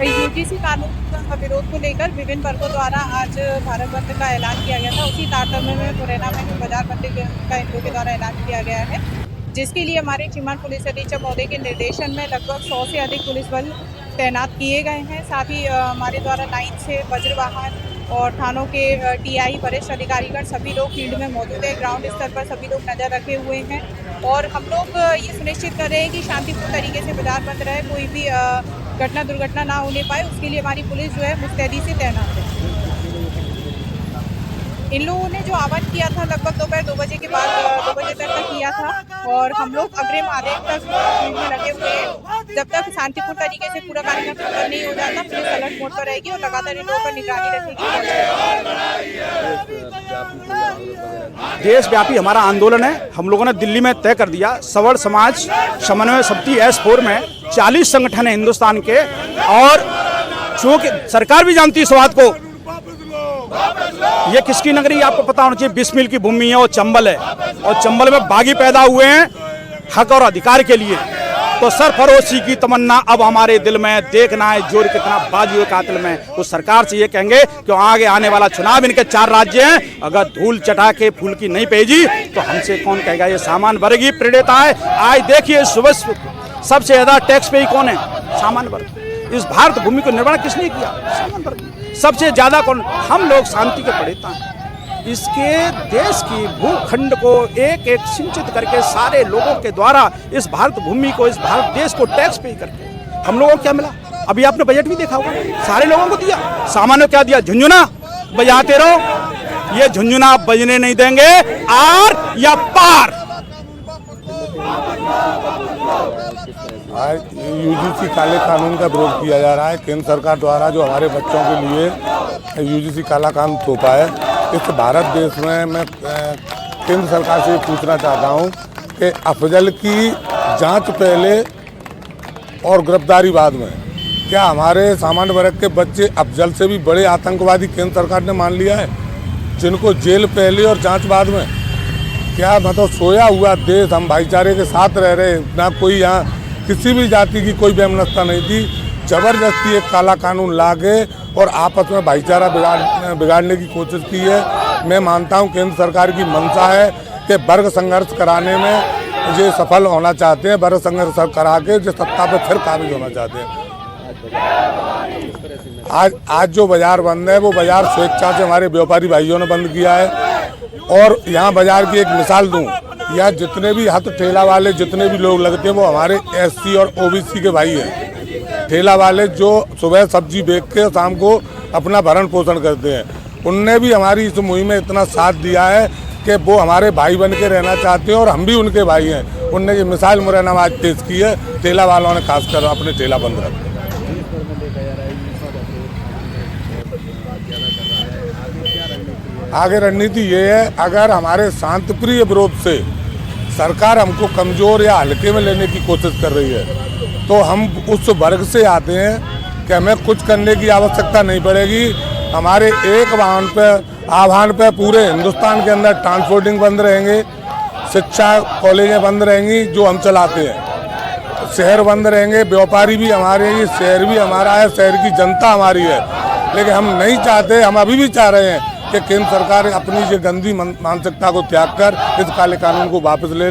UGC कानून का विरोध को लेकर विभिन्न वर्गों द्वारा आज भारत बंद का ऐलान किया गया था। उसी तारतम्य में मुरैना में बाजार बंद का इन लोगों के द्वारा ऐलान किया गया है, जिसके लिए हमारे श्रीमान पुलिस अधीक्षक महोदय के निर्देशन में लगभग 100 से अधिक पुलिस बल तैनात किए गए हैं। साथ ही हमारे द्वारा लाइन से वज्र वाहन और थानों के टीआई वरिष्ठ अधिकारीगण सभी लोग फील्ड में मौजूद है। ग्राउंड स्तर पर सभी लोग नज़र रखे हुए हैं और हम लोग ये सुनिश्चित कर रहे हैं कि शांतिपूर्ण तरीके से बाजार बंद रहे, कोई भी घटना दुर्घटना ना होने पाए। उसके लिए हमारी पुलिस जो है मुस्तैदी से तैनात है। इन लोगों ने जो आह्वान किया था लगभग दोपहर 2 बजे के बाद 2 बजे तक किया था और हम लोग अग्रिम आदेश तक फील्ड में लगे हुए हैं। जब तक शांतिपूर्ण तरीके से पूरा कार्यक्रम खत्म नहीं हो जाता, पुलिस अलर्ट मोड पर रहेगी और लगातार इन लोगों पर निगरानी रखेगी। देशव्यापी हमारा आंदोलन है। हम लोगों ने दिल्ली में तय कर दिया, सवर्ण समाज समन्वय समिति S4 में 40 संगठन है हिंदुस्तान के, और चूंकि सरकार भी जानती है इस बात को, ये किसकी नगरी आपको पता होना चाहिए। 20 मील की भूमि है और चंबल है, और चंबल में बागी पैदा हुए हैं हक और अधिकार के लिए। तो सरफरोशी की तमन्ना अब हमारे दिल में, देखना है जोर कितना बाजू कातिल में। तो सरकार से ये कहेंगे कि आगे आने वाला चुनाव, इनके 4 राज्य हैं, अगर धूल चटा के फूल की नहीं भेजी तो हमसे कौन कहेगा। ये सामान्य वर्ग ही प्रेरित है। आज देखिए सुबह सबसे ज्यादा टैक्स पे कौन है? सामान्य वर्ग। इस भारत भूमि को निर्माण किसने किया? सामान्य वर्ग। सबसे ज्यादा कौन? हम लोग शांति के प्रेरित हैं। इसके देश की भूखंड को एक एक सिंचित करके सारे लोगों के द्वारा इस भारत भूमि को, इस भारत देश को टैक्स पे करके हम लोगों को क्या मिला? अभी आपने बजट भी देखा होगा, सारे लोगों को दिया। सामान्य क्या दिया? झुंझुना बजाते रहो। ये झुंझुना बजने नहीं देंगे, आर या पार। आज यूजीसी काले कानून का विरोध किया जा रहा है। केंद्र सरकार द्वारा जो हमारे बच्चों के लिए यूजीसी काला कानून थोपा है, इस भारत देश में मैं केंद्र सरकार से पूछना चाहता हूं कि अफजल की जांच पहले और गिरफ्तारी बाद में। क्या हमारे सामान्य वर्ग के बच्चे अफजल से भी बड़े आतंकवादी केंद्र सरकार ने मान लिया है, जिनको जेल पहले और जांच बाद में? क्या मतलब सोया हुआ देश, हम भाईचारे के साथ रह रहे, ना कोई यहाँ किसी भी जाति की कोई बेमनस्ता नहीं थी। जबरदस्ती एक काला कानून लाके और आपस में भाईचारा बिगाड़ने की कोशिश की है। मैं मानता हूं केंद्र सरकार की मंशा है कि वर्ग संघर्ष कराने में ये सफल होना चाहते हैं, वर्ग संघर्ष करा के जो सत्ता पर फिर काबिज होना चाहते हैं। आज जो बाजार बंद है, वो बाजार स्वेच्छा से हमारे व्यापारी भाइयों ने बंद किया है। और यहाँ बाजार की एक मिसाल दूँ, यहाँ जितने भी हाथ ठेला वाले जितने भी लोग लगते हैं वो हमारे SC और OBC के भाई हैं। ठेला वाले जो सुबह सब्जी बेच के शाम को अपना भरण पोषण करते हैं, उनने भी हमारी इस मुहिम में इतना साथ दिया है कि वो हमारे भाई बन के रहना चाहते हैं और हम भी उनके भाई हैं। उनने ये मिसाल मुरैना में आज पेश की है। ठेला वालों ने खासकर अपने ठेला बंद रखे। आगे रणनीति ये है, अगर हमारे शांतिप्रिय विरोध से सरकार हमको कमजोर या हल्के में लेने की कोशिश कर रही है, तो हम उस वर्ग से आते हैं कि हमें कुछ करने की आवश्यकता नहीं पड़ेगी। हमारे एक आह्वान पे पूरे हिंदुस्तान के अंदर ट्रांसपोर्टिंग बंद रहेंगे, शिक्षा कॉलेजें बंद रहेंगी जो हम चलाते हैं, शहर बंद रहेंगे, व्यापारी भी हमारे हैं, शहर भी हमारा है, शहर की जनता हमारी है। लेकिन हम नहीं चाहते, हम अभी भी चाह रहे हैं कि केंद्र सरकार अपनी ये गंदी मानसिकता को त्याग कर इस काले कानून को वापस ले।